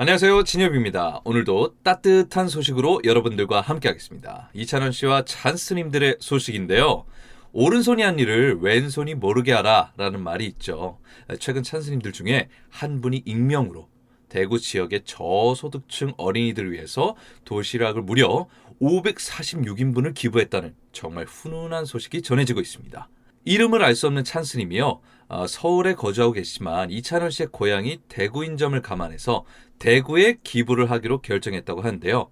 안녕하세요, 진엽입니다. 오늘도 따뜻한 소식으로 여러분들과 함께하겠습니다. 이찬원 씨와 찬스님들의 소식인데요. 오른손이 한 일을 왼손이 모르게 하라 라는 말이 있죠. 최근 찬스님들 중에 한 분이 익명으로 대구 지역의 저소득층 어린이들을 위해서 도시락을 무려 546인분을 기부했다는 정말 훈훈한 소식이 전해지고 있습니다. 이름을 알 수 없는 찬스님이요. 서울에 거주하고 계시지만 이찬원 씨의 고향이 대구인 점을 감안해서 대구에 기부를 하기로 결정했다고 하는데요.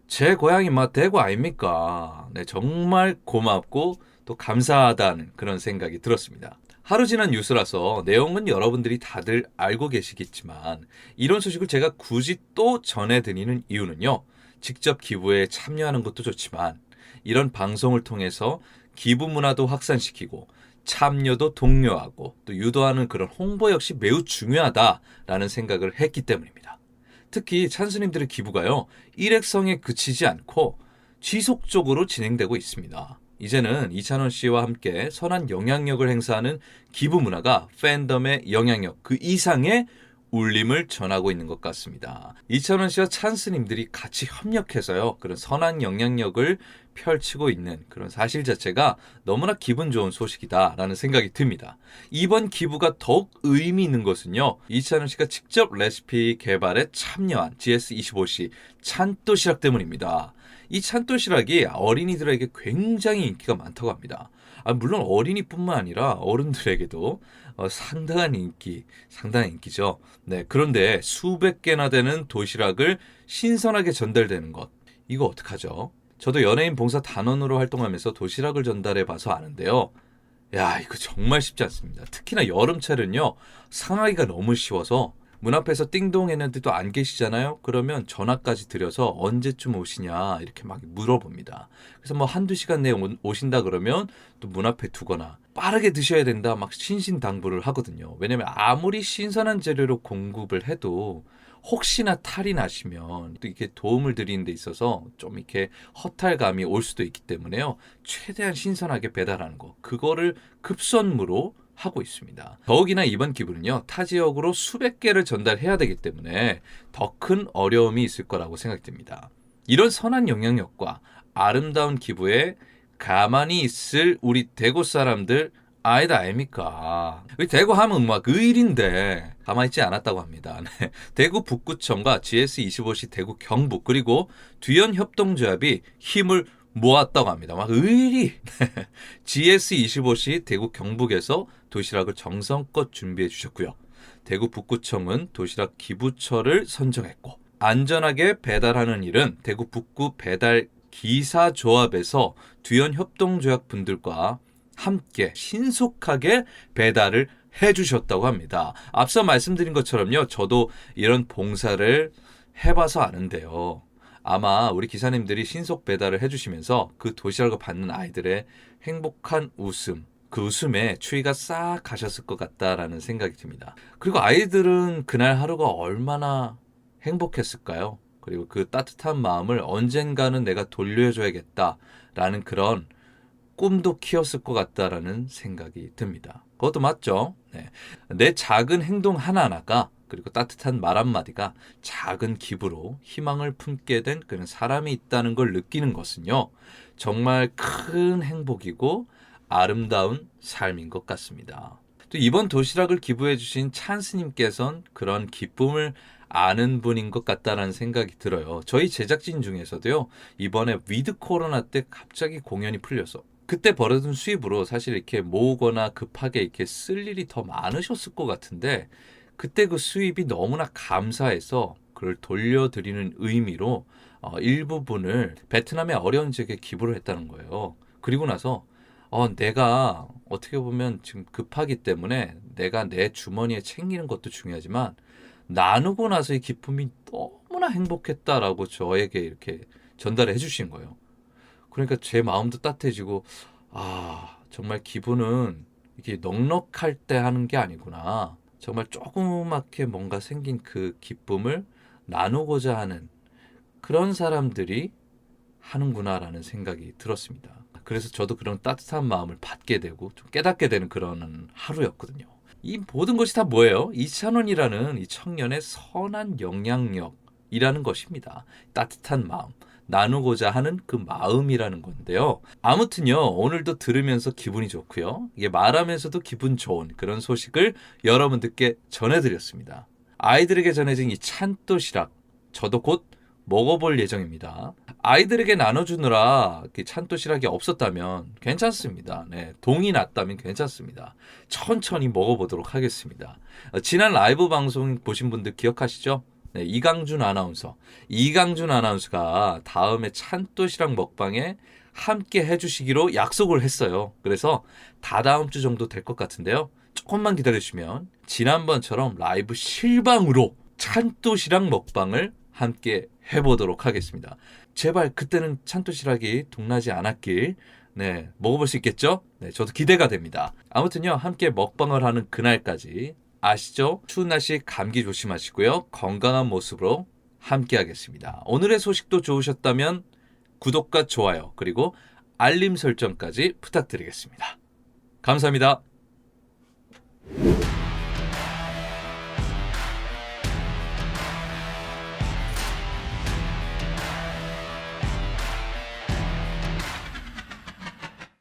제 고향이 대구 아닙니까? 네, 정말 고맙고 또 감사하다는 그런 생각이 들었습니다. 하루 지난 뉴스라서 내용은 여러분들이 다들 알고 계시겠지만 이런 소식을 제가 굳이 또 전해드리는 이유는요. 직접 기부에 참여하는 것도 좋지만 이런 방송을 통해서 기부 문화도 확산시키고 참여도 독려하고 또 유도하는 그런 홍보 역시 매우 중요하다라는 생각을 했기 때문입니다. 특히 찬스님들의 기부가요. 일회성에 그치지 않고 지속적으로 진행되고 있습니다. 이제는 이찬원 씨와 함께 선한 영향력을 행사하는 기부 문화가 팬덤의 영향력 그 이상의 울림을 전하고 있는 것 같습니다. 이찬원 씨와 찬스님들이 같이 협력해서요. 그런 선한 영향력을 펼치고 있는 그런 사실 자체가 너무나 기분 좋은 소식이다라는 생각이 듭니다. 이번 기부가 더욱 의미 있는 것은요. 이찬원 씨가 직접 레시피 개발에 참여한 GS25시 찬도시락 때문입니다. 이 찬도시락이 어린이들에게 굉장히 인기가 많다고 합니다. 물론 어린이뿐만 아니라 어른들에게도 상당한 인기죠. 네, 그런데 수백 개나 되는 도시락을 신선하게 전달되는 것, 이거 어떡하죠? 저도 연예인 봉사 단원으로 활동하면서 도시락을 전달해 봐서 아는데요. 야, 이거 정말 쉽지 않습니다. 특히나 여름철은요, 상하기가 너무 쉬워서 문 앞에서 띵동 했는데도 안 계시잖아요? 그러면 전화까지 드려서 언제쯤 오시냐 이렇게 막 물어봅니다. 그래서 한두 시간 내에 오신다 그러면 또 문 앞에 두거나 빠르게 드셔야 된다 막 신신당부를 하거든요. 왜냐면 아무리 신선한 재료로 공급을 해도 혹시나 탈이 나시면 또 이렇게 도움을 드리는 데 있어서 좀 이렇게 허탈감이 올 수도 있기 때문에요. 최대한 신선하게 배달하는 거. 그거를 급선무로 하고 있습니다. 더욱이나 이번 기부는요. 타 지역으로 수백 개를 전달해야 되기 때문에 더 큰 어려움이 있을 거라고 생각됩니다. 이런 선한 영향력과 아름다운 기부에 가만히 있을 우리 대구 사람들 아닙니까? 우리 대구 하면 의일인데 가만히 있지 않았다고 합니다. 네. 대구 북구청과 GS25시 대구 경북 그리고 두현 협동조합이 힘을 모았다고 합니다. 의일이 GS25시 대구 경북에서 도시락을 정성껏 준비해 주셨고요. 대구 북구청은 도시락 기부처를 선정했고 안전하게 배달하는 일은 대구 북구 배달 기사조합에서 두현 협동조합 분들과 함께 신속하게 배달을 해주셨다고 합니다. 앞서 말씀드린 것처럼요. 저도 이런 봉사를 해봐서 아는데요. 아마 우리 기사님들이 신속 배달을 해주시면서 그 도시락을 받는 아이들의 행복한 웃음, 그 웃음에 추위가 싹 가셨을 것 같다라는 생각이 듭니다. 그리고 아이들은 그날 하루가 얼마나 행복했을까요? 그리고 그 따뜻한 마음을 언젠가는 내가 돌려줘야겠다라는 그런 꿈도 키웠을 것 같다라는 생각이 듭니다. 그것도 맞죠? 네. 내 작은 행동 하나하나가 그리고 따뜻한 말 한마디가 작은 기부로 희망을 품게 된 그런 사람이 있다는 걸 느끼는 것은요. 정말 큰 행복이고 아름다운 삶인 것 같습니다. 또 이번 도시락을 기부해 주신 찬스님께서는 그런 기쁨을 아는 분인 것 같다라는 생각이 들어요. 저희 제작진 중에서도요. 이번에 위드 코로나 때 갑자기 공연이 풀려서 그때 벌어둔 수입으로 사실 이렇게 모으거나 급하게 이렇게 쓸 일이 더 많으셨을 것 같은데 그때 그 수입이 너무나 감사해서 그걸 돌려드리는 의미로 일부분을 베트남의 어려운 지역에 기부를 했다는 거예요. 그리고 나서 내가 어떻게 보면 지금 급하기 때문에 내가 내 주머니에 챙기는 것도 중요하지만 나누고 나서 이 기쁨이 너무나 행복했다라고 저에게 이렇게 전달해 주신 거예요. 그러니까 제 마음도 따뜻해지고 정말 기부는 이게 넉넉할 때 하는 게 아니구나. 정말 조그맣게 뭔가 생긴 그 기쁨을 나누고자 하는 그런 사람들이 하는구나라는 생각이 들었습니다. 그래서 저도 그런 따뜻한 마음을 받게 되고 좀 깨닫게 되는 그런 하루였거든요. 이 모든 것이 다 뭐예요? 이찬원이라는 이 청년의 선한 영향력이라는 것입니다. 따뜻한 마음, 나누고자 하는 그 마음이라는 건데요. 아무튼요, 오늘도 들으면서 기분이 좋고요. 이게 말하면서도 기분 좋은 그런 소식을 여러분들께 전해드렸습니다. 아이들에게 전해진 이 찬도시락, 저도 곧 먹어볼 예정입니다. 아이들에게 나눠주느라 찬도시락이 없었다면 괜찮습니다. 네, 동이 났다면 괜찮습니다. 천천히 먹어보도록 하겠습니다. 지난 라이브 방송 보신 분들 기억하시죠? 네, 이강준 아나운서가 다음에 찬도시락 먹방에 함께 해주시기로 약속을 했어요. 그래서 다다음 주 정도 될 것 같은데요. 조금만 기다려주시면 지난번처럼 라이브 실방으로 찬도시락 먹방을 함께 해보도록 하겠습니다. 제발 그때는 찬도시락이 동나지 않았길 먹어볼 수 있겠죠? 네, 저도 기대가 됩니다. 아무튼요, 함께 먹방을 하는 그날까지 아시죠? 추운 날씨 감기 조심하시고요. 건강한 모습으로 함께 하겠습니다. 오늘의 소식도 좋으셨다면 구독과 좋아요 그리고 알림 설정까지 부탁드리겠습니다. 감사합니다.